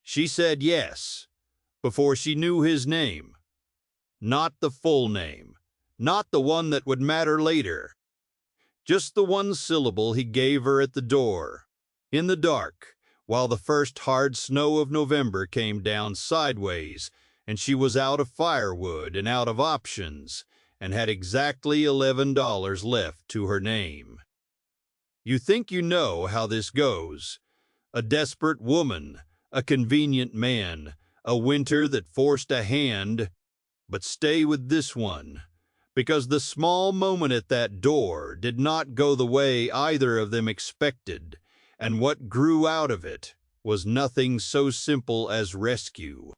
She said yes, before she knew his name. Not the full name, not the one that would matter later. Just the one syllable he gave her at the door, in the dark, while the first hard snow of November came down sideways, and she was out of firewood and out of options, and had exactly $11 left to her name. You think you know how this goes. A desperate woman, a convenient man, a winter that forced a hand. But stay with this one, because the small moment at that door did not go the way either of them expected, and what grew out of it was nothing so simple as rescue.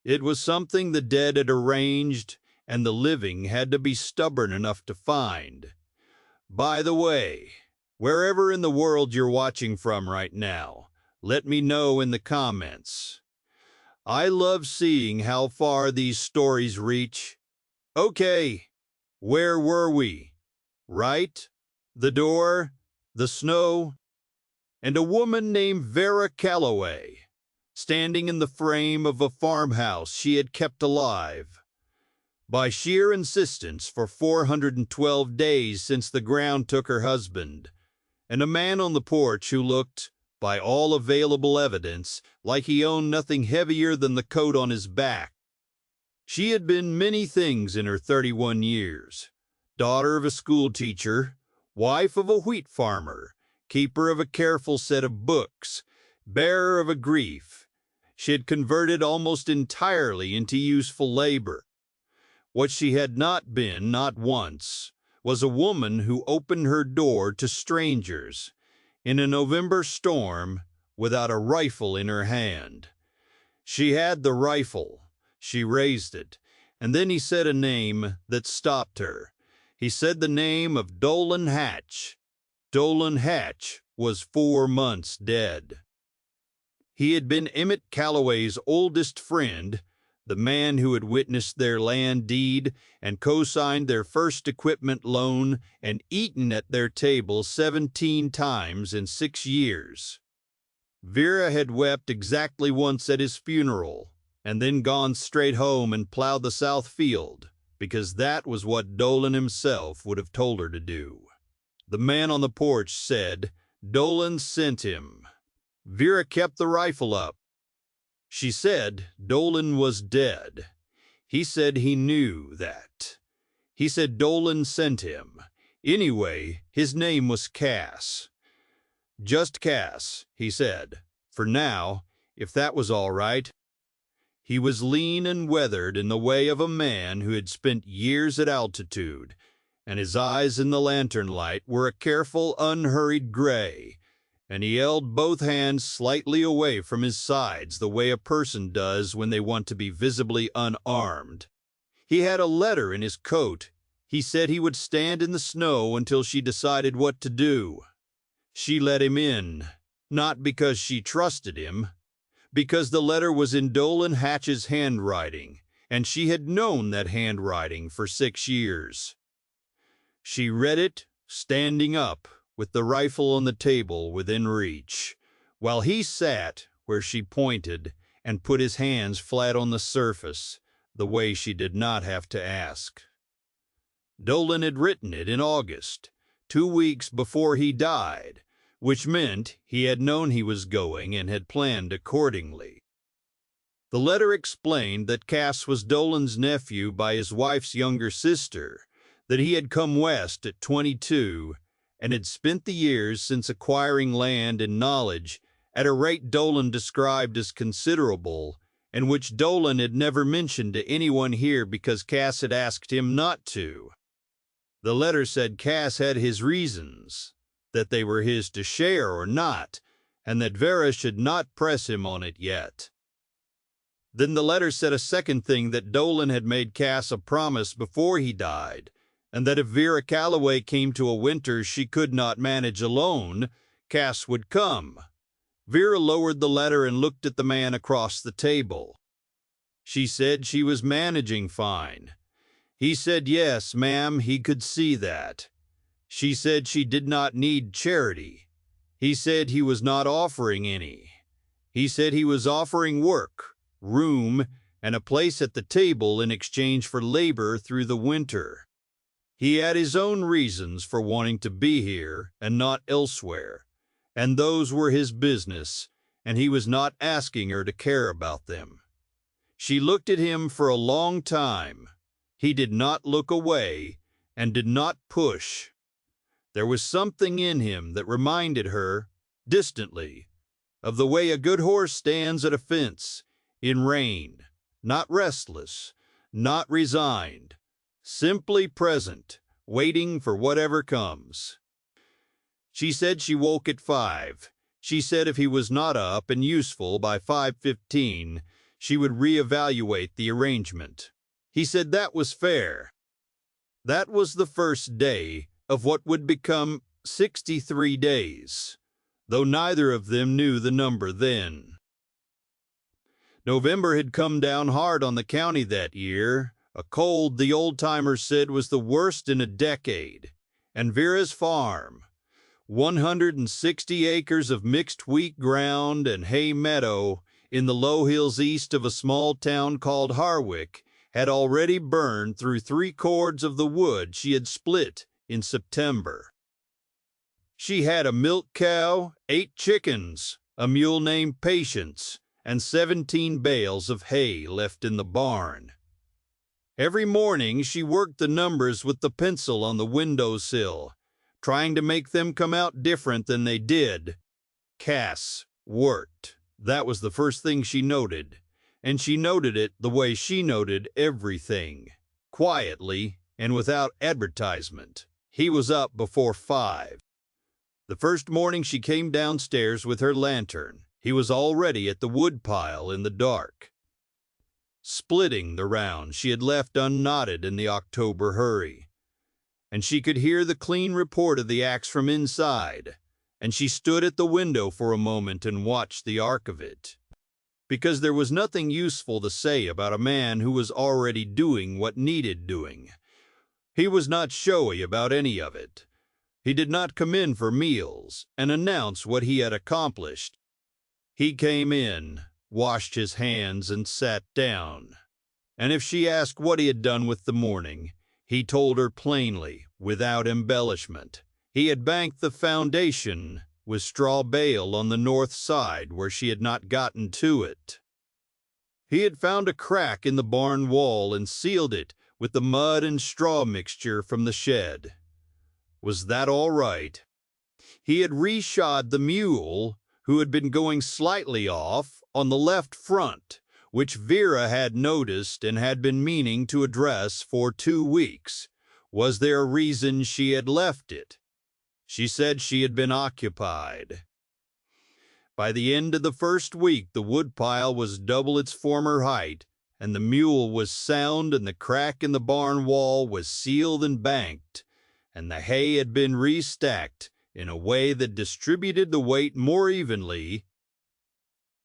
It was something the dead had arranged, and the living had to be stubborn enough to find. By the way, wherever in the world you're watching from right now, let me know in the comments. I love seeing how far these stories reach. Okay, where were we? Right? The door, the snow, and a woman named Vera Calloway, standing in the frame of a farmhouse she had kept alive. By sheer insistence for 412 days since the ground took her husband, and a man on the porch who looked, by all available evidence, like he owned nothing heavier than the coat on his back. She had been many things in her 31 years. Daughter of a school teacher, wife of a wheat farmer, keeper of a careful set of books, bearer of a grief. She had converted almost entirely into useful labor. What she had not been, not once, was a woman who opened her door to strangers in a November storm without a rifle in her hand. She had the rifle. She raised it, and then he said a name that stopped her. He said the name of Dolan Hatch. Dolan Hatch was 4 months dead. He had been Emmett Calloway's oldest friend, the man who had witnessed their land deed and co-signed their first equipment loan and eaten at their table 17 times in 6 years. Vera had wept exactly once at his funeral, and then gone straight home and plowed the south field, because that was what Dolan himself would have told her to do. The man on the porch said Dolan sent him. Vera kept the rifle up. She said Dolan was dead. He said he knew that. He said Dolan sent him. Anyway, his name was Cass. Just Cass, he said, for now, if that was all right. He was lean and weathered in the way of a man who had spent years at altitude, and his eyes in the lantern light were a careful, unhurried gray, and he held both hands slightly away from his sides the way a person does when they want to be visibly unarmed. He had a letter in his coat. He said he would stand in the snow until she decided what to do. She let him in, not because she trusted him, because the letter was in Dolan Hatch's handwriting, and she had known that handwriting for 6 years. She read it, standing up, with the rifle on the table within reach, while he sat where she pointed and put his hands flat on the surface, the way she did not have to ask. Dolan had written it in August, 2 weeks before he died, which meant he had known he was going and had planned accordingly. The letter explained that Cass was Dolan's nephew by his wife's younger sister, that he had come west at 22 and had spent the years since acquiring land and knowledge at a rate Dolan described as considerable, and which Dolan had never mentioned to anyone here because Cass had asked him not to. The letter said Cass had his reasons, that they were his to share or not, and that Vera should not press him on it yet. Then the letter said a second thing, that Dolan had made Cass a promise before he died, and that if Vera Calloway came to a winter she could not manage alone, Cass would come. Vera lowered the letter and looked at the man across the table. She said she was managing fine. He said yes, ma'am, he could see that. She said she did not need charity. He said he was not offering any. He said he was offering work, room, and a place at the table in exchange for labor through the winter. He had his own reasons for wanting to be here and not elsewhere, and those were his business, and he was not asking her to care about them. She looked at him for a long time. He did not look away and did not push. There was something in him that reminded her, distantly, of the way a good horse stands at a fence, in rain, not restless, not resigned, simply present, waiting for whatever comes. She said she woke at 5. She said if he was not up and useful by 5:15, she would reevaluate the arrangement. He said that was fair. That was the first day of what would become 63 days, though neither of them knew the number then. November had come down hard on the county that year, a cold the old-timers said was the worst in a decade, and Vera's farm, 160 acres of mixed wheat ground and hay meadow in the low hills east of a small town called Harwick, had already burned through 3 cords of the wood she had split in September. She had a milk cow, 8 chickens, a mule named Patience, and 17 bales of hay left in the barn. Every morning she worked the numbers with the pencil on the windowsill, trying to make them come out different than they did. Cass worked. That was the first thing she noted, and she noted it the way she noted everything, quietly and without advertisement. He was up before 5. The first morning she came downstairs with her lantern, he was already at the woodpile in the dark, splitting the round she had left unknotted in the October hurry. And she could hear the clean report of the axe from inside, and she stood at the window for a moment and watched the arc of it. Because there was nothing useful to say about a man who was already doing what needed doing. He was not showy about any of it. He did not come in for meals and announce what he had accomplished. He came in, washed his hands, and sat down. And if she asked what he had done with the morning, he told her plainly, without embellishment. He had banked the foundation with straw bale on the north side where she had not gotten to it. He had found a crack in the barn wall and sealed it with the mud and straw mixture from the shed. Was that all right? He had reshod the mule, who had been going slightly off on the left front, which Vera had noticed and had been meaning to address for 2 weeks. Was there a reason she had left it? She said she had been occupied. By the end of the first week, the woodpile was double its former height, and the mule was sound, and the crack in the barn wall was sealed and banked, and the hay had been restacked in a way that distributed the weight more evenly.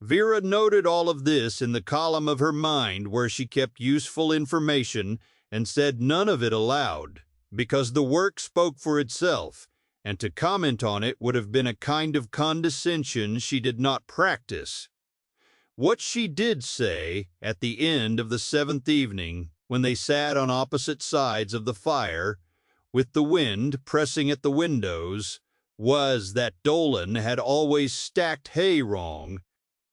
Vera noted all of this in the column of her mind where she kept useful information and said none of it aloud, because the work spoke for itself, and to comment on it would have been a kind of condescension she did not practice. What she did say at the end of the 7th evening, when they sat on opposite sides of the fire, with the wind pressing at the windows, was that Dolan had always stacked hay wrong.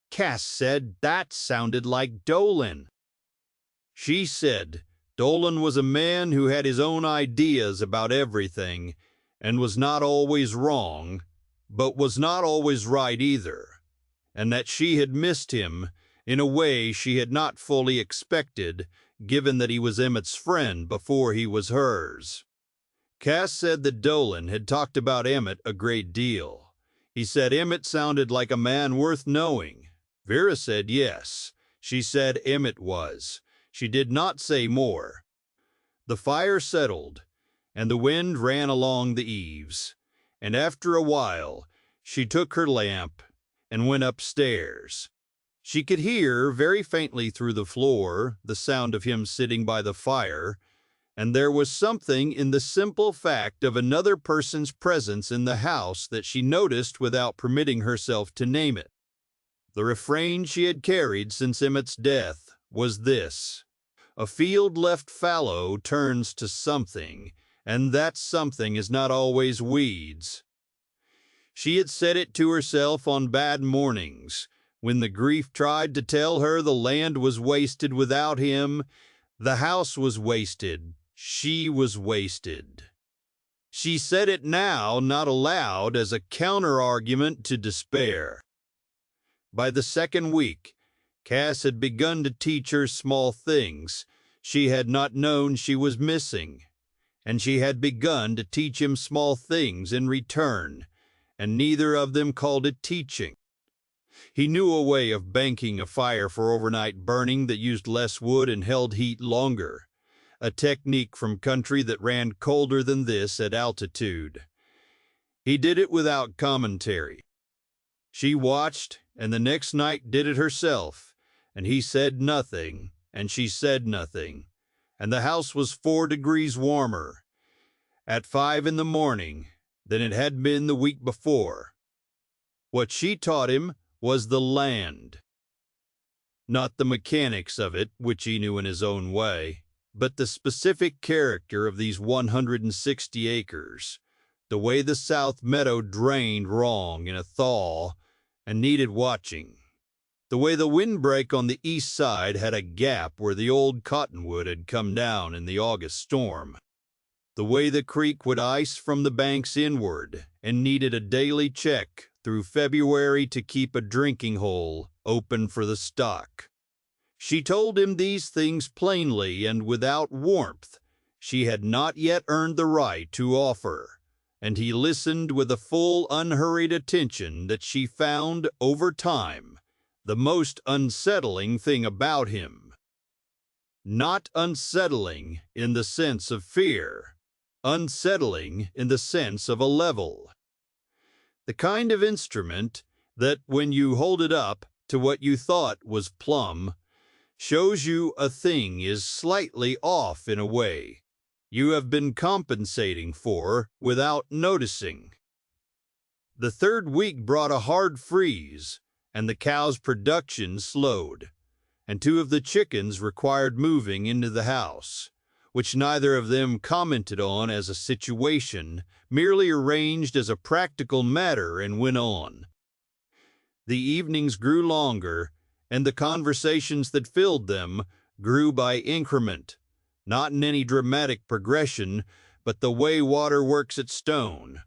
Cass said that sounded like Dolan. She said Dolan was a man who had his own ideas about everything, and was not always wrong, but was not always right either, and that she had missed him in a way she had not fully expected, given that he was Emmett's friend before he was hers. Cass said that Dolan had talked about Emmett a great deal. He said Emmett sounded like a man worth knowing. Vera said yes. She said Emmett was. She did not say more. The fire settled, and the wind ran along the eaves, and after a while she took her lamp and went upstairs. She could hear, very faintly through the floor, the sound of him sitting by the fire, and there was something in the simple fact of another person's presence in the house that she noticed without permitting herself to name it. The refrain she had carried since Emmett's death was this: "A field left fallow turns to something, and that something is not always weeds." She had said it to herself on bad mornings, when the grief tried to tell her the land was wasted without him, the house was wasted, she was wasted. She said it now, not aloud, as a counter-argument to despair. By the second week, Cass had begun to teach her small things she had not known she was missing, and she had begun to teach him small things in return, and neither of them called it teaching. He knew a way of banking a fire for overnight burning that used less wood and held heat longer, a technique from country that ran colder than this at altitude. He did it without commentary. She watched, and the next night did it herself, and he said nothing, and she said nothing, and the house was 4 degrees warmer at 5 in the morning than it had been the week before. What she taught him was the land. Not the mechanics of it, which he knew in his own way, but the specific character of these 160 acres, the way the south meadow drained wrong in a thaw and needed watching, the way the windbreak on the east side had a gap where the old cottonwood had come down in the August storm, the way the creek would ice from the banks inward and needed a daily check through February to keep a drinking hole open for the stock. She told him these things plainly and without warmth she had not yet earned the right to offer, and he listened with a full, unhurried attention that she found, over time, the most unsettling thing about him. Not unsettling in the sense of fear, unsettling in the sense of a level. The kind of instrument that, when you hold it up to what you thought was plumb, shows you a thing is slightly off in a way you have been compensating for without noticing. The third week brought a hard freeze, and the cow's production slowed, and 2 of the chickens required moving into the house, which neither of them commented on as a situation, merely arranged as a practical matter and went on. The evenings grew longer, and the conversations that filled them grew by increment, not in any dramatic progression, but the way water works at stone,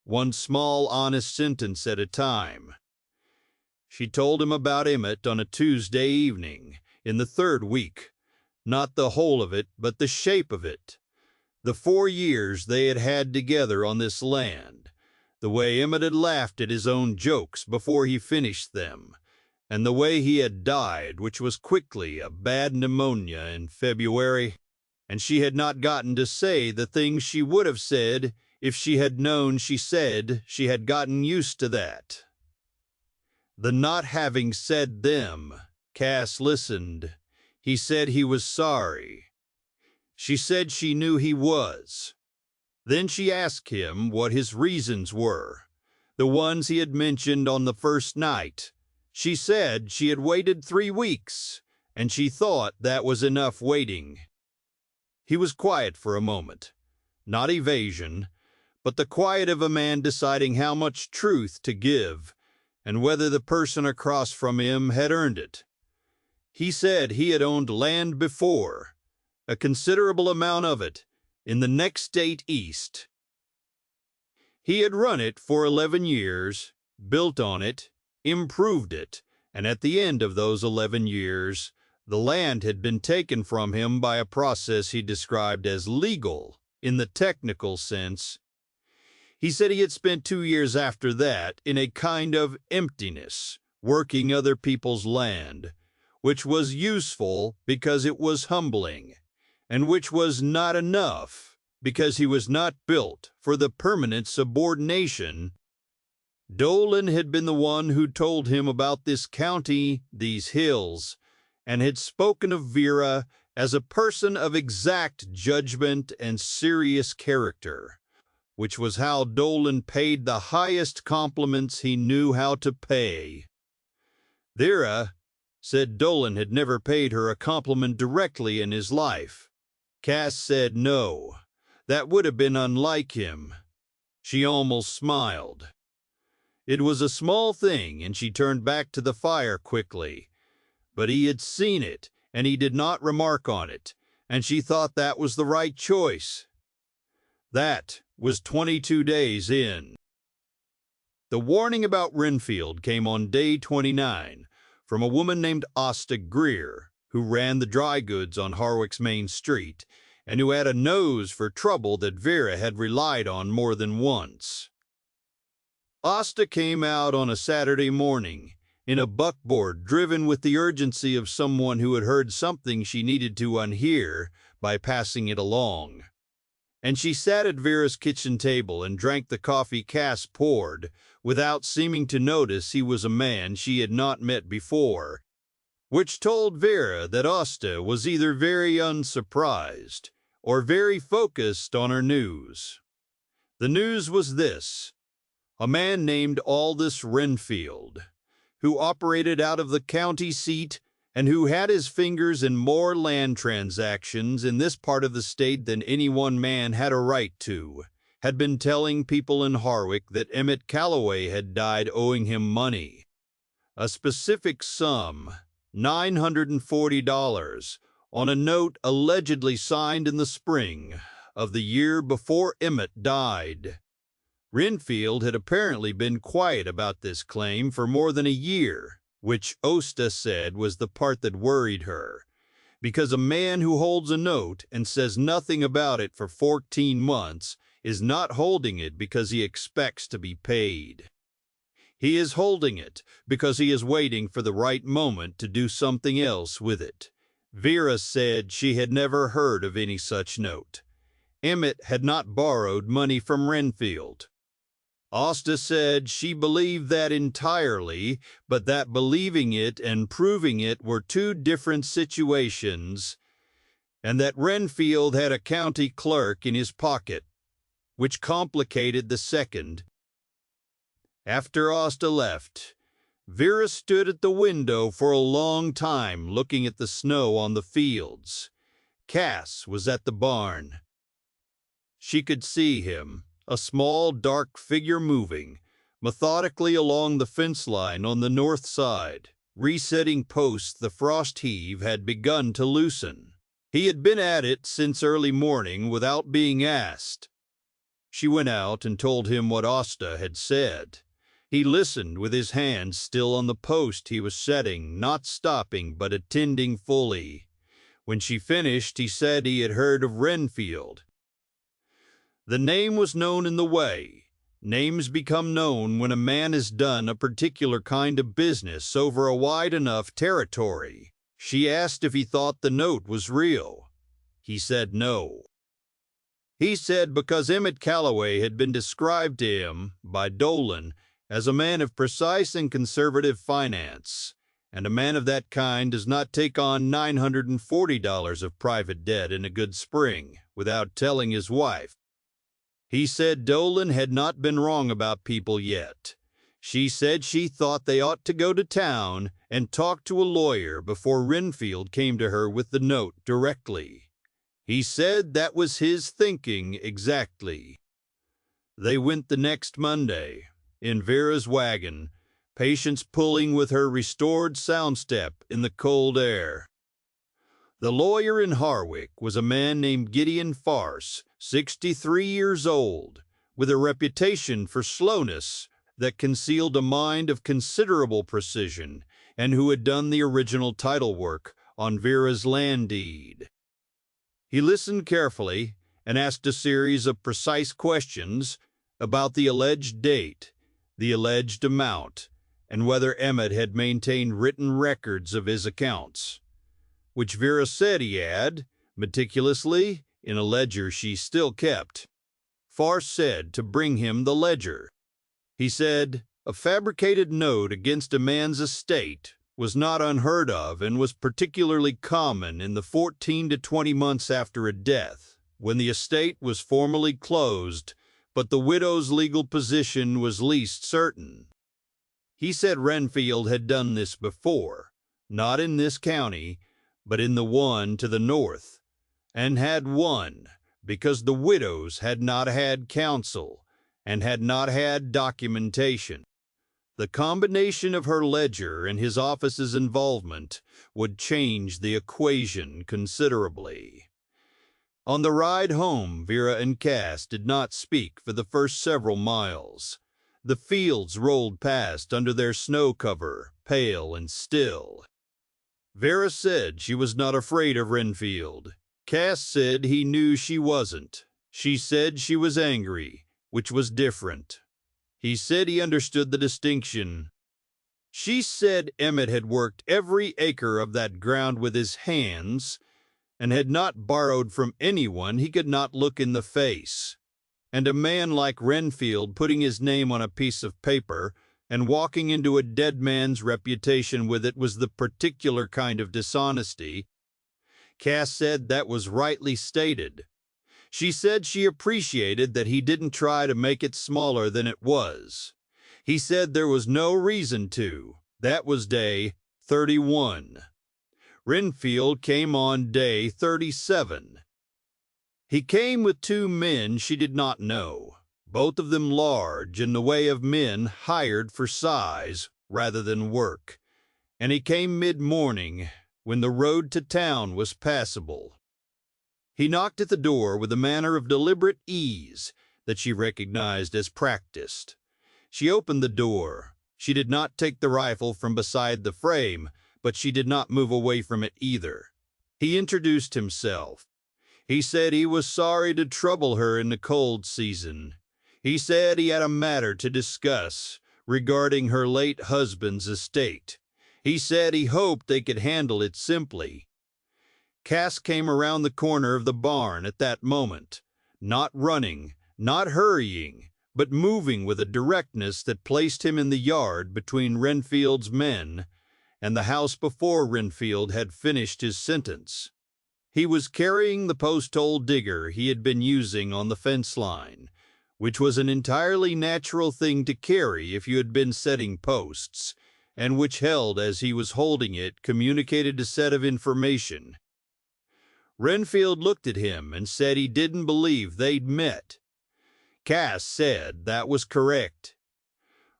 one small honest sentence at a time. She told him about Emmett on a Tuesday evening in the 3rd week, not the whole of it, but the shape of it, the 4 years they had had together on this land, the way Emmett had laughed at his own jokes before he finished them, and the way he had died, which was quickly, a bad pneumonia in February, and she had not gotten to say the things she would have said if she had known she said she had gotten used to that. The not having said them, Cass listened. He said he was sorry. She said she knew he was. Then she asked him what his reasons were, the ones he had mentioned on the first night. She said she had waited 3 weeks, and she thought that was enough waiting. He was quiet for a moment, not evasion, but the quiet of a man deciding how much truth to give, and whether the person across from him had earned it. He said he had owned land before, a considerable amount of it, in the next state east. He had run it for 11 years, built on it, improved it, and at the end of those 11 years, the land had been taken from him by a process he described as legal in the technical sense. He said he had spent 2 years after that in a kind of emptiness, working other people's land, which was useful because it was humbling, and which was not enough because he was not built for the permanent subordination. Dolan had been the one who told him about this county, these hills, and had spoken of Vera as a person of exact judgment and serious character, which was how Dolan paid the highest compliments he knew how to pay. Vera said Dolan had never paid her a compliment directly in his life. Cass said no, that would have been unlike him. She almost smiled. It was a small thing, and she turned back to the fire quickly. But he had seen it, and he did not remark on it, and she thought that was the right choice. That was 22 days in. The warning about Renfield came on day 29 from a woman named Asta Greer, who ran the dry goods on Harwick's main street, and who had a nose for trouble that Vera had relied on more than once. Asta came out on a Saturday morning in a buckboard driven with the urgency of someone who had heard something she needed to unhear by passing it along. And she sat at Vera's kitchen table and drank the coffee Cass poured, without seeming to notice he was a man she had not met before, which told Vera that Asta was either very unsurprised or very focused on her news. The news was this: a man named Aldous Renfield, who operated out of the county seat and who had his fingers in more land transactions in this part of the state than any one man had a right to, had been telling people in Harwick that Emmett Calloway had died owing him money. A specific sum, $940, on a note allegedly signed in the spring of the year before Emmett died. Renfield had apparently been quiet about this claim for more than a year, which Asta said was the part that worried her, because a man who holds a note and says nothing about it for 14 months is not holding it because he expects to be paid. He is holding it because he is waiting for the right moment to do something else with it. Vera said she had never heard of any such note. Emmett had not borrowed money from Renfield. Asta said she believed that entirely, but that believing it and proving it were two different situations, and that Renfield had a county clerk in his pocket, which complicated the second. After Asta left, Vera stood at the window for a long time looking at the snow on the fields. Cass was at the barn. She could see him, a small, dark figure moving methodically along the fence line on the north side, resetting posts the frost heave had begun to loosen. He had been at it since early morning without being asked. She went out and told him what Asta had said. He listened with his hands still on the post he was setting, not stopping but attending fully. When she finished, he said he had heard of Renfield. The name was known in the way. Names become known when a man has done a particular kind of business over a wide enough territory. She asked if he thought the note was real. He said no. He said because Emmett Calloway had been described to him by Dolan as a man of precise and conservative finance, and a man of that kind does not take on $940 of private debt in a good spring without telling his wife. He said Dolan had not been wrong about people yet. She said she thought they ought to go to town and talk to a lawyer before Renfield came to her with the note directly. He said that was his thinking exactly. They went the next Monday, in Vera's wagon, Patience pulling with her restored sound step in the cold air. The lawyer in Harwick was a man named Gideon Farce, 63 years old, with a reputation for slowness that concealed a mind of considerable precision, and who had done the original title work on Vera's land deed. He listened carefully and asked a series of precise questions about the alleged date, the alleged amount, and whether Emmett had maintained written records of his accounts, which Vera said he had, meticulously, in a ledger she still kept. Farce said to bring him the ledger. He said a fabricated note against a man's estate was not unheard of and was particularly common in the 14 to 20 months after a death, when the estate was formally closed, but the widow's legal position was least certain. He said Renfield had done this before, not in this county, but in the one to the north, and had won because the widows had not had counsel and had not had documentation. The combination of her ledger and his office's involvement would change the equation considerably. On the ride home, Vera and Cass did not speak for the first several miles. The fields rolled past under their snow cover, pale and still. Vera said she was not afraid of Renfield. Cass said he knew she wasn't. She said she was angry, which was different. He said he understood the distinction. She said Emmett had worked every acre of that ground with his hands and had not borrowed from anyone he could not look in the face. And a man like Renfield putting his name on a piece of paper and walking into a dead man's reputation with it was the particular kind of dishonesty. Cass said that was rightly stated. She said she appreciated that he didn't try to make it smaller than it was. He said there was no reason to. That was day 31. Renfield came on day 37. He came with two men she did not know, both of them large in the way of men hired for size rather than work, and he came mid-morning when the road to town was passable. He knocked at the door with a manner of deliberate ease that she recognized as practiced. She opened the door. She did not take the rifle from beside the frame, but she did not move away from it either. He introduced himself. He said he was sorry to trouble her in the cold season. He said he had a matter to discuss regarding her late husband's estate. He said he hoped they could handle it simply. Cass came around the corner of the barn at that moment, not running, not hurrying, but moving with a directness that placed him in the yard between Renfield's men and the house before Renfield had finished his sentence. He was carrying the post-hole digger he had been using on the fence line, which was an entirely natural thing to carry if you had been setting posts, and which held as he was holding it communicated a set of information. Renfield looked at him and said he didn't believe they'd met. Cass said that was correct.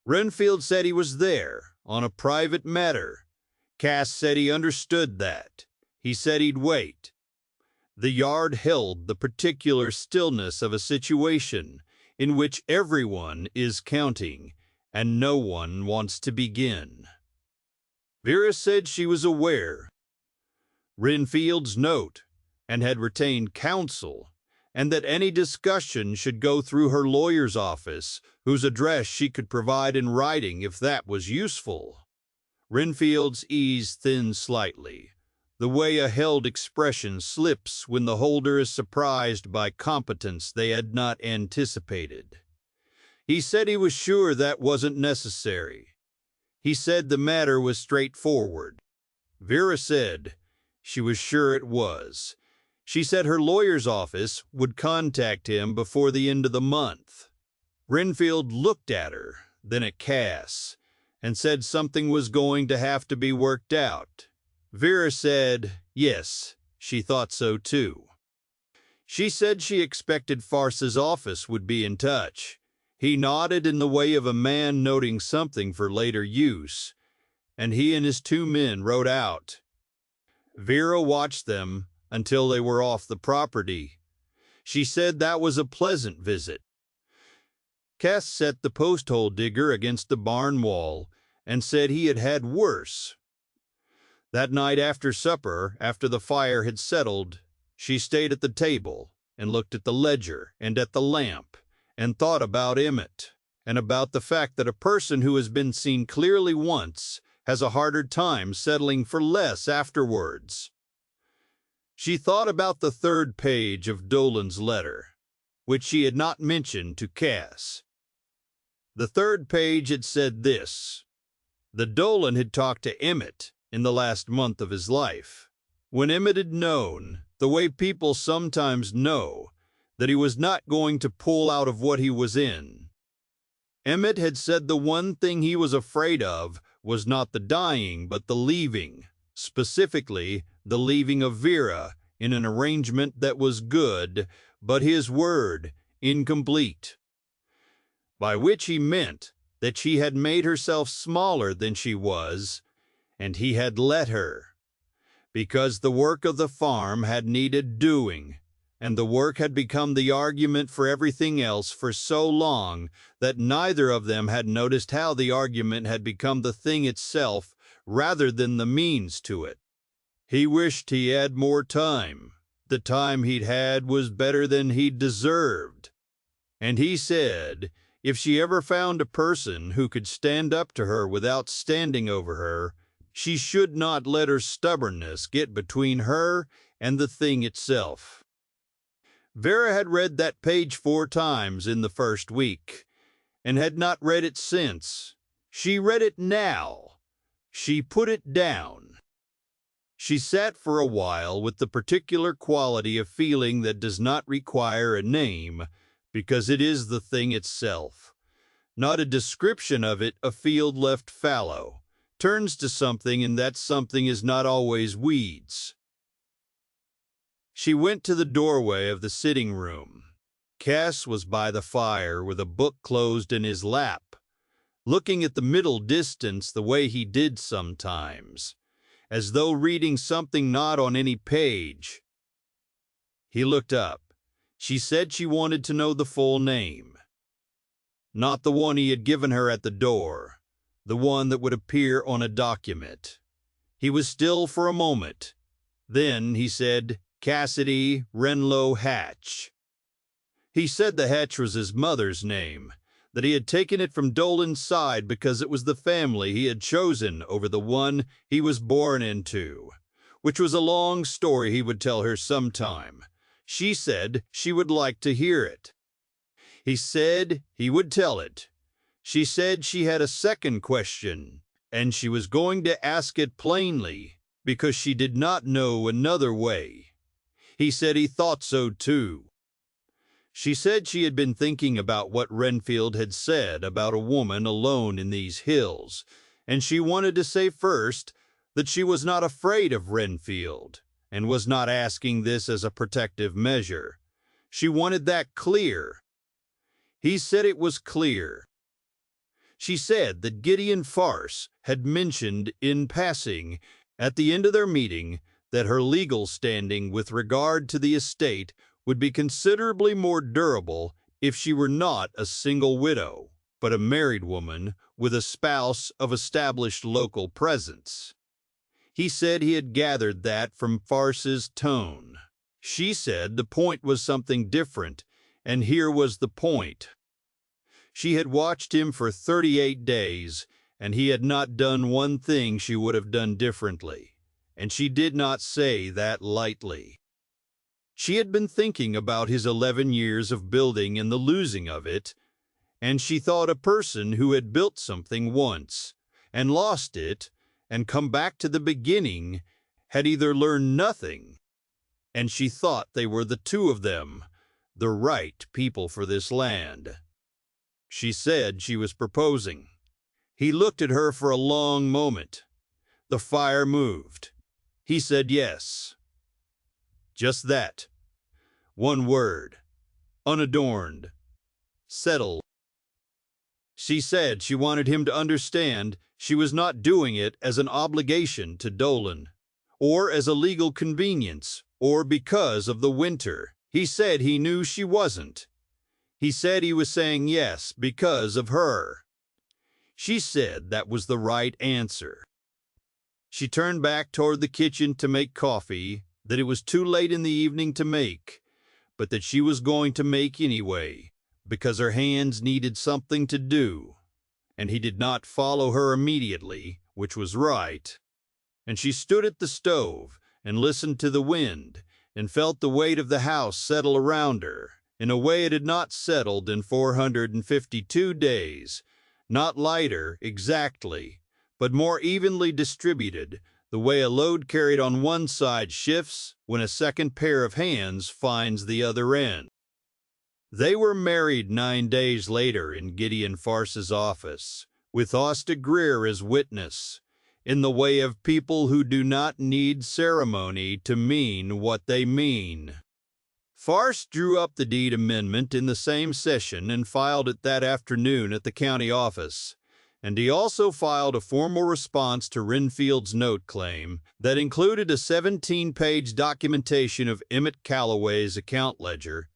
Renfield said he was there on a private matter. Cass said he understood that. He said he'd wait. The yard held the particular stillness of a situation in which everyone is counting and no one wants to begin. Vera said she was aware. Renfield's note and had retained counsel, and that any discussion should go through her lawyer's office, whose address she could provide in writing if that was useful. Renfield's ease thinned slightly, the way a held expression slips when the holder is surprised by competence they had not anticipated. He said he was sure that wasn't necessary. He said the matter was straightforward. Vera said she was sure it was. She said her lawyer's office would contact him before the end of the month. Renfield looked at her, then at Cass, and said something was going to have to be worked out. Vera said yes, she thought so too. She said she expected Farce's office would be in touch. He nodded in the way of a man noting something for later use, and he and his two men rode out. Vera watched them until they were off the property. She said that was a pleasant visit. Cass set the post-hole digger against the barn wall and said he had had worse. That night after supper, after the fire had settled, she stayed at the table and looked at the ledger and at the lamp and thought about Emmett and about the fact that a person who has been seen clearly once has a harder time settling for less afterwards. She thought about the third page of Dolan's letter, which she had not mentioned to Cass. The third page had said this: the Dolan had talked to Emmett in the last month of his life, when Emmett had known, the way people sometimes know, that he was not going to pull out of what he was in. Emmett had said the one thing he was afraid of was not the dying, but the leaving, specifically the leaving of Vera in an arrangement that was good, but his word, incomplete. By which he meant that she had made herself smaller than she was, and he had let her, because the work of the farm had needed doing, and the work had become the argument for everything else for so long that neither of them had noticed how the argument had become the thing itself rather than the means to it. He wished he had more time. The time he'd had was better than he'd deserved. And he said if she ever found a person who could stand up to her without standing over her, she should not let her stubbornness get between her and the thing itself. Vera had read that page 4 times in the first week, and had not read it since. She read it now. She put it down. She sat for a while with the particular quality of feeling that does not require a name, because it is the thing itself. Not a description of it, a field left fallow, turns to something, and that something is not always weeds. She went to the doorway of the sitting room. Cass was by the fire with a book closed in his lap, looking at the middle distance the way he did sometimes, as though reading something not on any page. He looked up. She said she wanted to know the full name. Not the one he had given her at the door, the one that would appear on a document. He was still for a moment. Then he said, Cassidy Renlow Hatch. He said the Hatch was his mother's name, that he had taken it from Dolan's side because it was the family he had chosen over the one he was born into, which was a long story he would tell her sometime. She said she would like to hear it. He said he would tell it. She said she had a second question, and she was going to ask it plainly, because she did not know another way. He said he thought so too. She said she had been thinking about what Renfield had said about a woman alone in these hills, and she wanted to say first that she was not afraid of Renfield, and was not asking this as a protective measure. She wanted that clear. He said it was clear. She said that Gideon Farce had mentioned in passing at the end of their meeting that her legal standing with regard to the estate would be considerably more durable if she were not a single widow, but a married woman with a spouse of established local presence. He said he had gathered that from Farce's tone. She said the point was something different, and here was the point. She had watched him for 38 days, and he had not done one thing she would have done differently. And she did not say that lightly. She had been thinking about his 11 years of building and the losing of it, and she thought a person who had built something once, and lost it, and come back to the beginning, had either learned nothing, and she thought they were the two of them, the right people for this land. She said she was proposing. He looked at her for a long moment. The fire moved. He said yes. Just that. One word. Unadorned. Settled. She said she wanted him to understand she was not doing it as an obligation to Dolan, or as a legal convenience, or because of the winter. He said he knew she wasn't. He said he was saying yes because of her. She said that was the right answer. She turned back toward the kitchen to make coffee, that it was too late in the evening to make, but that she was going to make anyway, because her hands needed something to do, and he did not follow her immediately, which was right. And she stood at the stove and listened to the wind, and felt the weight of the house settle around her, in a way it had not settled in 452 days, not lighter exactly, but more evenly distributed, the way a load carried on one side shifts when a second pair of hands finds the other end. They were married 9 days later in Gideon Farce's office, with Osta Greer as witness, in the way of people who do not need ceremony to mean what they mean. Farce drew up the deed amendment in the same session and filed it that afternoon at the county office, and he also filed a formal response to Renfield's note claim that included a 17-page documentation of Emmett Calloway's account ledger,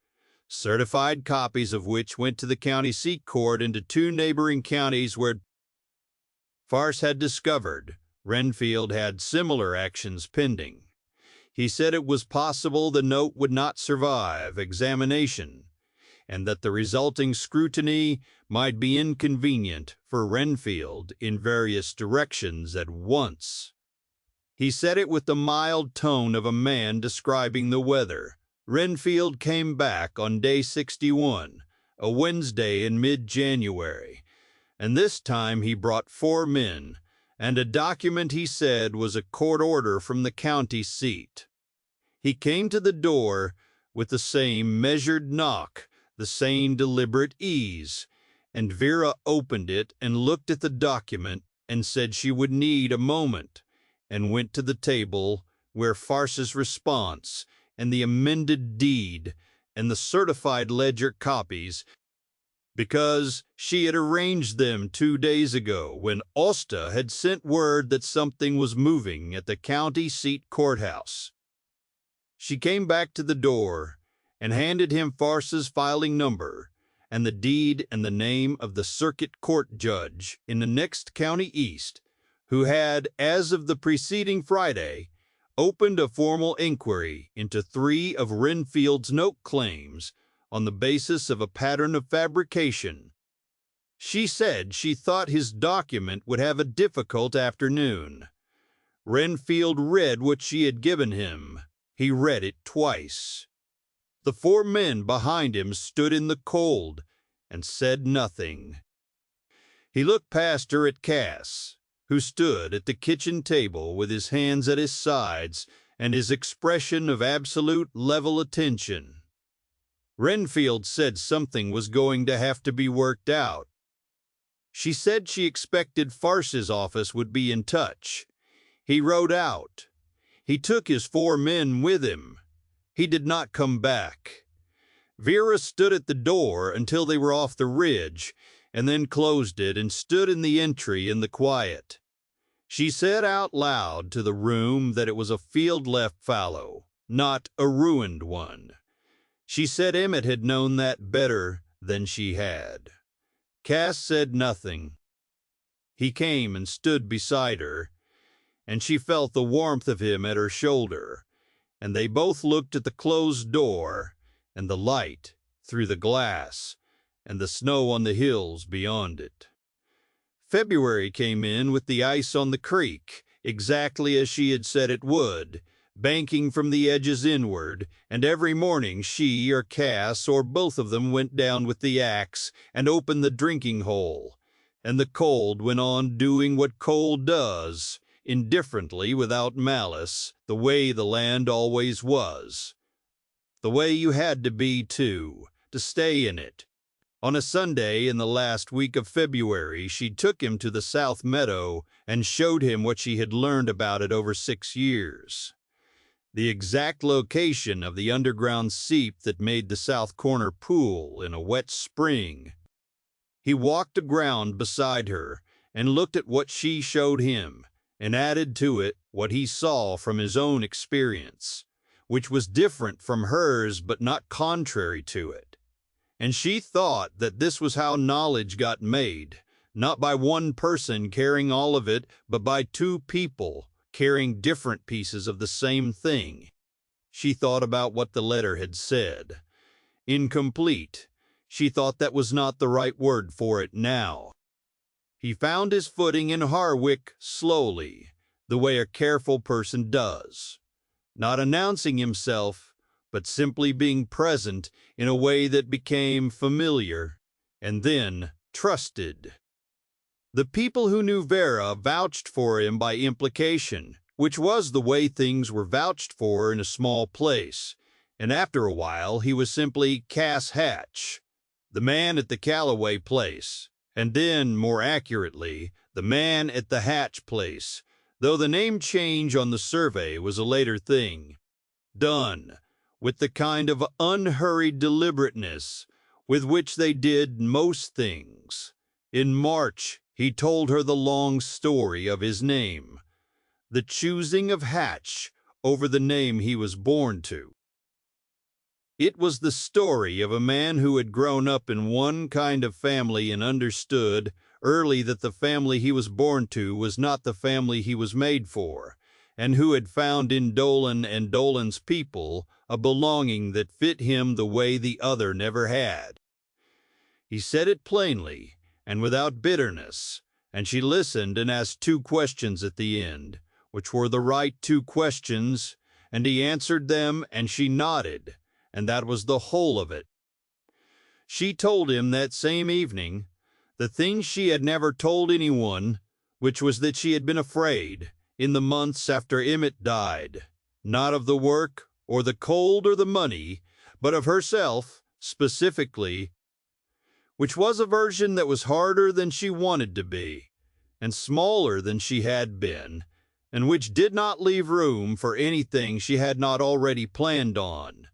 certified copies of which went to the county seat court and to 2 neighboring counties where Farce had discovered Renfield had similar actions pending. He said it was possible the note would not survive examination, and that the resulting scrutiny might be inconvenient for Renfield in various directions at once. He said it with the mild tone of a man describing the weather. Renfield came back on day 61, a Wednesday in mid-January, and this time he brought 4 men, and a document he said was a court order from the county seat. He came to the door with the same measured knock, the same deliberate ease, and Vera opened it and looked at the document and said she would need a moment, and went to the table where Farce's response and the amended deed and the certified ledger copies, because she had arranged them 2 days ago when Osta had sent word that something was moving at the county seat courthouse. She came back to the door and handed him Farce's filing number and the deed and the name of the circuit court judge in the next county east, who had, as of the preceding Friday, opened a formal inquiry into 3 of Renfield's note claims on the basis of a pattern of fabrication. She said she thought his document would have a difficult afternoon. Renfield read what she had given him. He read it twice. The 4 men behind him stood in the cold and said nothing. He looked past her at Cass, who stood at the kitchen table with his hands at his sides and his expression of absolute level attention. Renfield said something was going to have to be worked out. She said she expected Farce's office would be in touch. He rode out. He took his 4 men with him. He did not come back. Vera stood at the door until they were off the ridge, and then closed it and stood in the entry in the quiet. She said out loud to the room that it was a field left fallow, not a ruined one. She said Emmett had known that better than she had. Cass said nothing. He came and stood beside her, and she felt the warmth of him at her shoulder, and they both looked at the closed door and the light through the glass and the snow on the hills beyond it. February came in with the ice on the creek, exactly as she had said it would, banking from the edges inward, and every morning she or Cass or both of them went down with the axe and opened the drinking hole, and the cold went on doing what cold does, indifferently, without malice, the way the land always was. The way you had to be, too, to stay in it. On a Sunday in the last week of February, she took him to the South Meadow and showed him what she had learned about it over 6 years. The exact location of the underground seep that made the South Corner pool in a wet spring. He walked aground beside her and looked at what she showed him, and added to it what he saw from his own experience, which was different from hers but not contrary to it. And she thought that this was how knowledge got made, not by one person carrying all of it, but by 2 people carrying different pieces of the same thing. She thought about what the letter had said. Incomplete. She thought that was not the right word for it now. He found his footing in Harwick slowly, the way a careful person does, not announcing himself, but simply being present in a way that became familiar, and then trusted. The people who knew Vera vouched for him by implication, which was the way things were vouched for in a small place, and after a while he was simply Cass Hatch, the man at the Calloway place, and then, more accurately, the man at the Hatch place, though the name change on the survey was a later thing, done with the kind of unhurried deliberateness with which they did most things. In March, he told her the long story of his name, the choosing of Hatch over the name he was born to. It was the story of a man who had grown up in one kind of family and understood early that the family he was born to was not the family he was made for, and who had found in Dolan and Dolan's people a belonging that fit him the way the other never had. He said it plainly and without bitterness, and she listened and asked 2 questions at the end, which were the right 2 questions, and he answered them and she nodded, and that was the whole of it. She told him that same evening the thing she had never told anyone, which was that she had been afraid, in the months after Emmett died, not of the work or the cold or the money, but of herself, specifically, which was a version that was harder than she wanted to be, and smaller than she had been, and which did not leave room for anything she had not already planned on.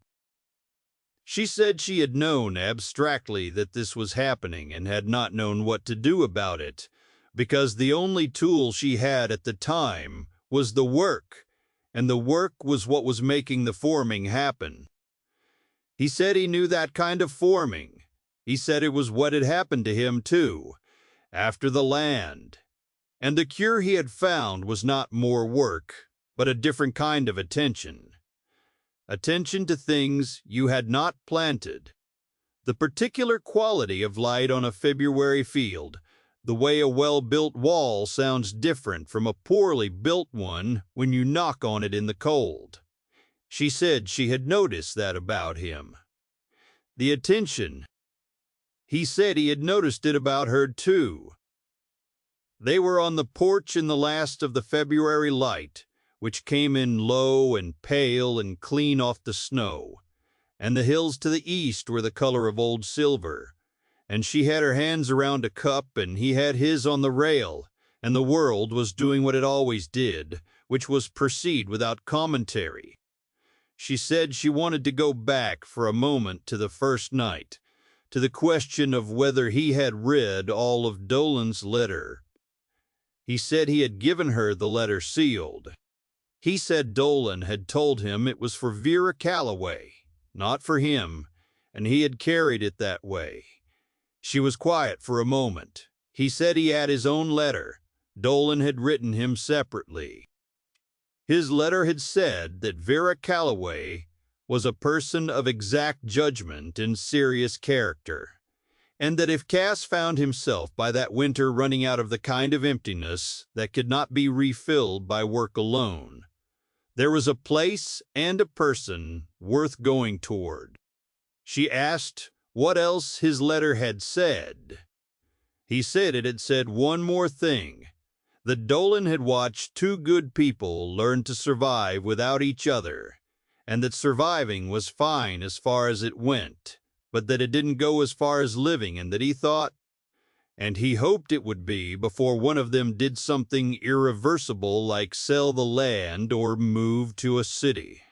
She said she had known abstractly that this was happening and had not known what to do about it, because the only tool she had at the time was the work, and the work was what was making the forming happen. He said he knew that kind of forming. He said it was what had happened to him, too, after the land. And the cure he had found was not more work, but a different kind of attention. Attention to things you had not planted. The particular quality of light on a February field, the way a well-built wall sounds different from a poorly built one when you knock on it in the cold. She said she had noticed that about him. The attention. He said he had noticed it about her, too. They were on the porch in the last of the February light, which came in low and pale and clean off the snow, and the hills to the east were the color of old silver, and she had her hands around a cup and he had his on the rail, and the world was doing what it always did, which was proceed without commentary. She said she wanted to go back for a moment to the first night, to the question of whether he had read all of Dolan's letter. He said he had given her the letter sealed. He said Dolan had told him it was for Vera Calloway, not for him, and he had carried it that way. She was quiet for a moment. He said he had his own letter. Dolan had written him separately. His letter had said that Vera Calloway was a person of exact judgment and serious character, and that if Cass found himself by that winter running out of the kind of emptiness that could not be refilled by work alone, there was a place and a person worth going toward. She asked what else his letter had said. He said it had said one more thing, that Dolan had watched 2 good people learn to survive without each other, and that surviving was fine as far as it went, but that it didn't go as far as living, and that he thought, and he hoped it would be before one of them did something irreversible like sell the land or move to a city.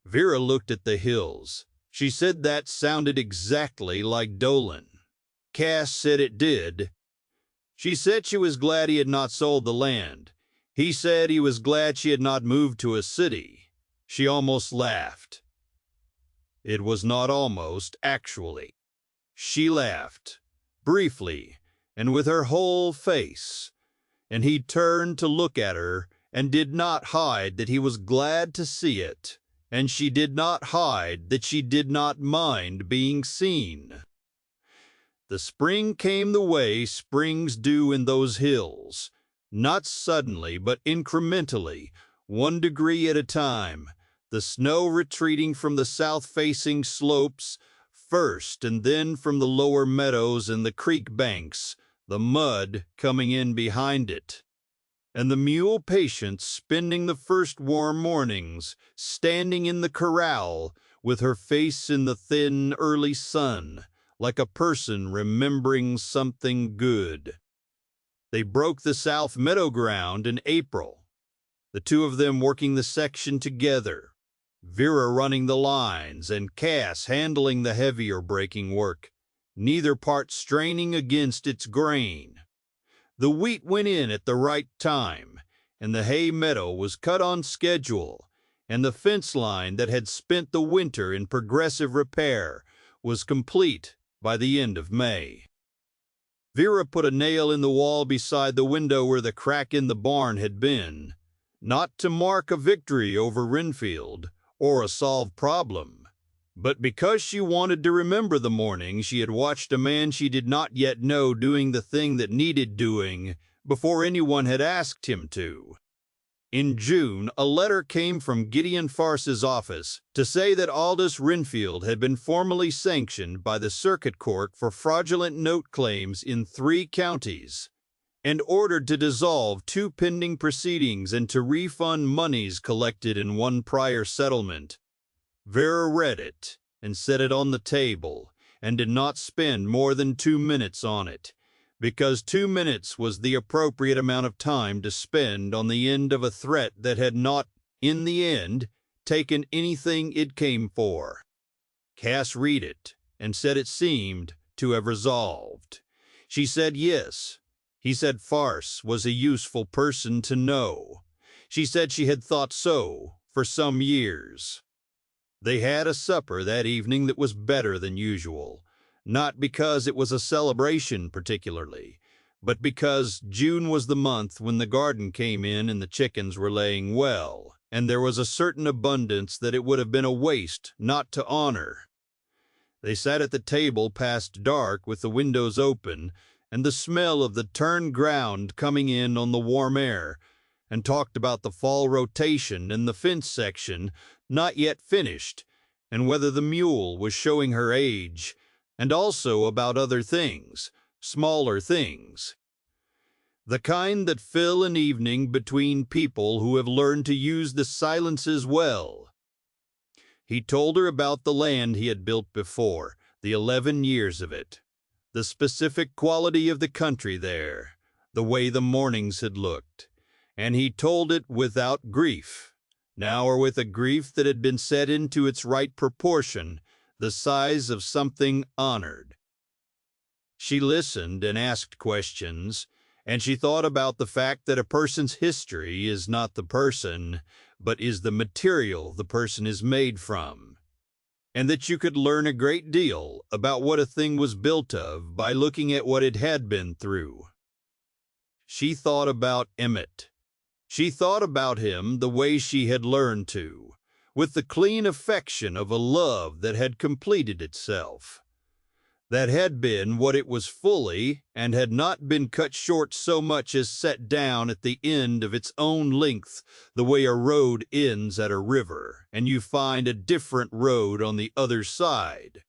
Vera looked at the hills. She said that sounded exactly like Dolan. Cass said it did. She said she was glad he had not sold the land. He said he was glad she had not moved to a city. She almost laughed. It was not almost, actually. She laughed, briefly, and with her whole face, and he turned to look at her and did not hide that he was glad to see it, and she did not hide that she did not mind being seen. The spring came the way springs do in those hills, not suddenly but incrementally, 1 degree at a time, the snow retreating from the south-facing slopes first and then from the lower meadows and the creek banks, the mud coming in behind it, and the mule patients spending the first warm mornings standing in the corral with her face in the thin early sun, like a person remembering something good. They broke the South Meadow ground in April, the two of them working the section together, Vera running the lines and Cass handling the heavier braking work, neither part straining against its grain. The wheat went in at the right time, and the hay meadow was cut on schedule, and the fence line that had spent the winter in progressive repair was complete by the end of May. Vera put a nail in the wall beside the window where the crack in the barn had been, not to mark a victory over Renfield or a solved problem, but because she wanted to remember the morning she had watched a man she did not yet know doing the thing that needed doing before anyone had asked him to. In June, a letter came from Gideon Farce's office to say that Aldous Renfield had been formally sanctioned by the Circuit Court for fraudulent note claims in 3 counties, and ordered to dissolve 2 pending proceedings and to refund monies collected in 1 prior settlement. Vera read it and set it on the table, and did not spend more than 2 minutes on it, because 2 minutes was the appropriate amount of time to spend on the end of a threat that had not, in the end, taken anything it came for. Cass read it and said it seemed to have resolved. She said yes. He said Farce was a useful person to know. She said she had thought so for some years. They had a supper that evening that was better than usual, not because it was a celebration particularly, but because June was the month when the garden came in and the chickens were laying well, and there was a certain abundance that it would have been a waste not to honor. They sat at the table past dark with the windows open and the smell of the turned ground coming in on the warm air, and talked about the fall rotation in the fence section not yet finished, and whether the mule was showing her age, and also about other things, smaller things, the kind that fill an evening between people who have learned to use the silences well. He told her about the land he had built before, the 11 years of it, the specific quality of the country there, the way the mornings had looked, and he told it without grief, now or with a grief that had been set into its right proportion, the size of something honored. She listened and asked questions, and she thought about the fact that a person's history is not the person, but is the material the person is made from, and that you could learn a great deal about what a thing was built of by looking at what it had been through. She thought about Emmett. She thought about him the way she had learned to, with the clean affection of a love that had completed itself, that had been what it was fully and had not been cut short so much as set down at the end of its own length, the way a road ends at a river, and you find a different road on the other side.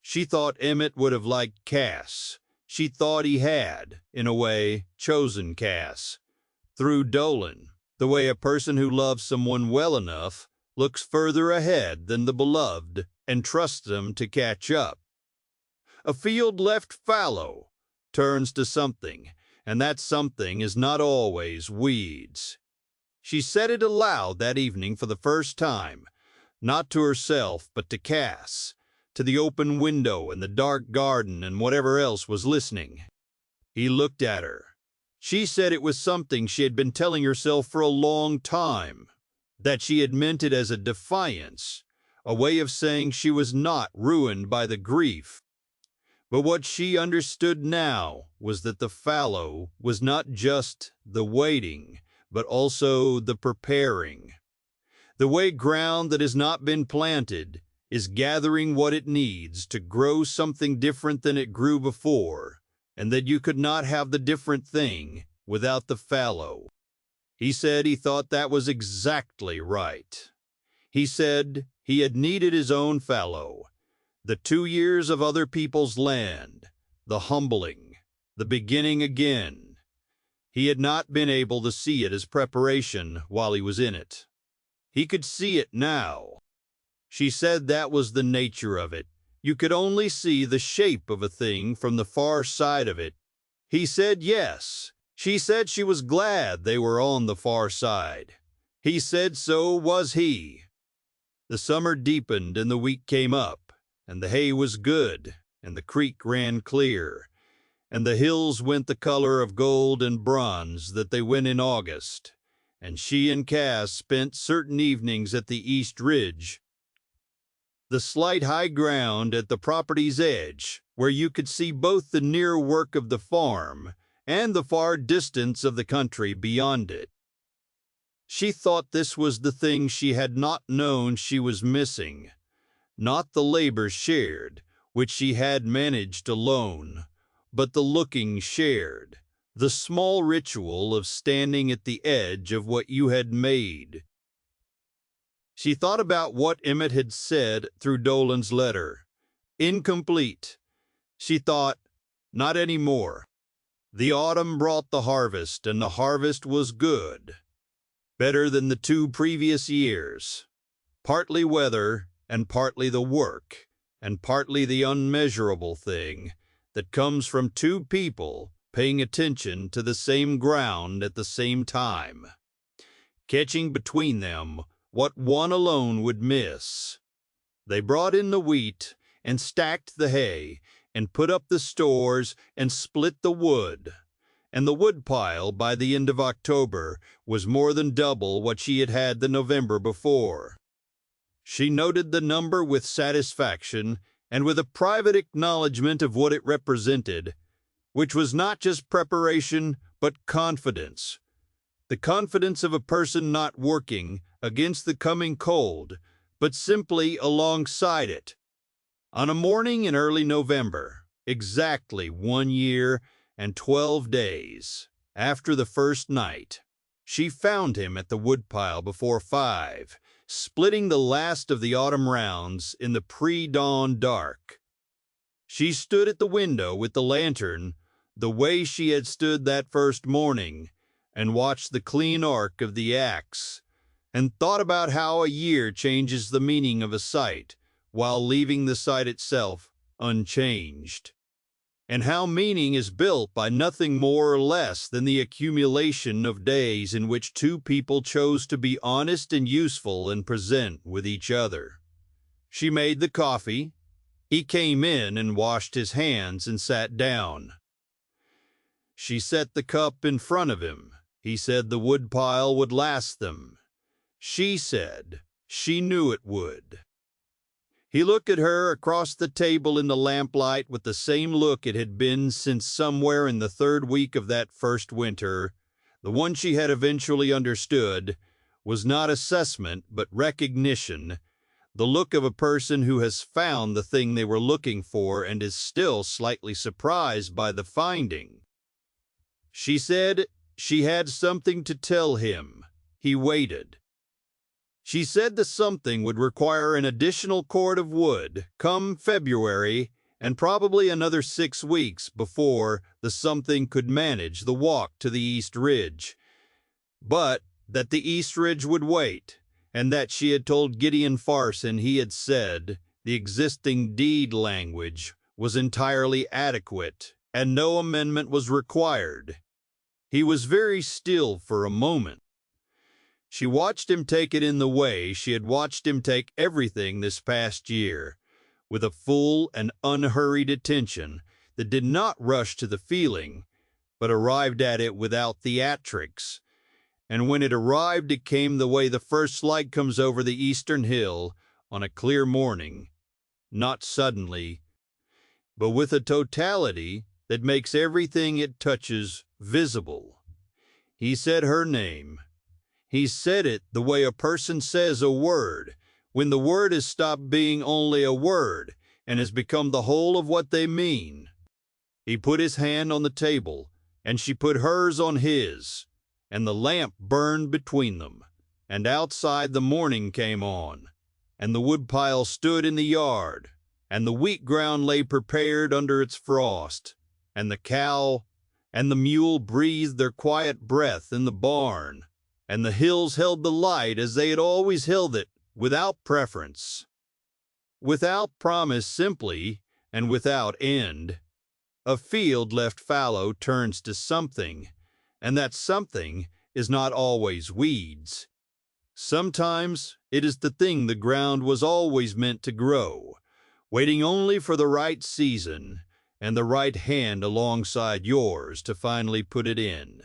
She thought Emmett would have liked Cass. She thought he had, in a way, chosen Cass. Through Dolan, the way a person who loves someone well enough looks further ahead than the beloved and trusts them to catch up. A field left fallow turns to something, and that something is not always weeds. She said it aloud that evening for the first time, not to herself but to Cass, to the open window and the dark garden and whatever else was listening. He looked at her. She said it was something she had been telling herself for a long time, that she had meant it as a defiance, a way of saying she was not ruined by the grief. But what she understood now was that the fallow was not just the waiting, but also the preparing. The way ground that has not been planted is gathering what it needs to grow something different than it grew before, and that you could not have the different thing without the fallow. He said he thought that was exactly right. He said he had needed his own fallow, the 2 years of other people's land, the humbling, the beginning again. He had not been able to see it as preparation while he was in it. He could see it now. She said that was the nature of it. You could only see the shape of a thing from the far side of it. He said yes. She said she was glad they were on the far side. He said so was he. The summer deepened and the week came up, and the hay was good, and the creek ran clear, and the hills went the color of gold and bronze that they went in August, and she and Cass spent certain evenings at the East Ridge, the slight high ground at the property's edge, where you could see both the near work of the farm and the far distance of the country beyond it. She thought this was the thing she had not known she was missing, not the labor shared, which she had managed alone, but the looking shared, the small ritual of standing at the edge of what you had made. She thought about what Emmett had said through Dolan's letter. Incomplete. She thought, not any more. The autumn brought the harvest, and the harvest was good. Better than the 2 previous years. Partly weather, and partly the work, and partly the unmeasurable thing that comes from 2 people paying attention to the same ground at the same time, catching between them what one alone would miss. They brought in the wheat, and stacked the hay, and put up the stores, and split the wood. And the woodpile, by the end of October, was more than double what she had had the November before. She noted the number with satisfaction, and with a private acknowledgment of what it represented, which was not just preparation, but confidence. The confidence of a person not working against the coming cold, but simply alongside it. On a morning in early November, exactly 1 year and 12 days after the first night, she found him at the woodpile before 5, splitting the last of the autumn rounds in the pre-dawn dark. She stood at the window with the lantern, the way she had stood that first morning, and watched the clean arc of the axe, and thought about how a year changes the meaning of a sight, while leaving the sight itself unchanged, and how meaning is built by nothing more or less than the accumulation of days in which 2 people chose to be honest and useful and present with each other. She made the coffee. He came in and washed his hands and sat down. She set the cup in front of him. He said the woodpile would last them. She said she knew it would. He looked at her across the table in the lamplight with the same look it had been since somewhere in the 3rd week of that first winter. The one she had eventually understood was not assessment but recognition, the look of a person who has found the thing they were looking for and is still slightly surprised by the finding. She said she had something to tell him. He waited. She said the something would require an additional cord of wood come February, and probably another 6 weeks before the something could manage the walk to the East Ridge, but that the East Ridge would wait, and that she had told Gideon Farson he had said the existing deed language was entirely adequate and no amendment was required. He was very still for a moment. She watched him take it in the way she had watched him take everything this past year, with a full and unhurried attention that did not rush to the feeling, but arrived at it without theatrics. And when it arrived, it came the way the first light comes over the eastern hill on a clear morning, not suddenly, but with a totality that makes everything it touches visible. He said her name. He said it the way a person says a word, when the word has stopped being only a word and has become the whole of what they mean. He put his hand on the table, and she put hers on his, and the lamp burned between them, and outside the morning came on, and the woodpile stood in the yard, and the wheat ground lay prepared under its frost, and the cow and the mule breathed their quiet breath in the barn, and the hills held the light as they had always held it, without preference. Without promise simply, and without end, a field left fallow turns to something, and that something is not always weeds. Sometimes it is the thing the ground was always meant to grow, waiting only for the right season and the right hand alongside yours to finally put it in.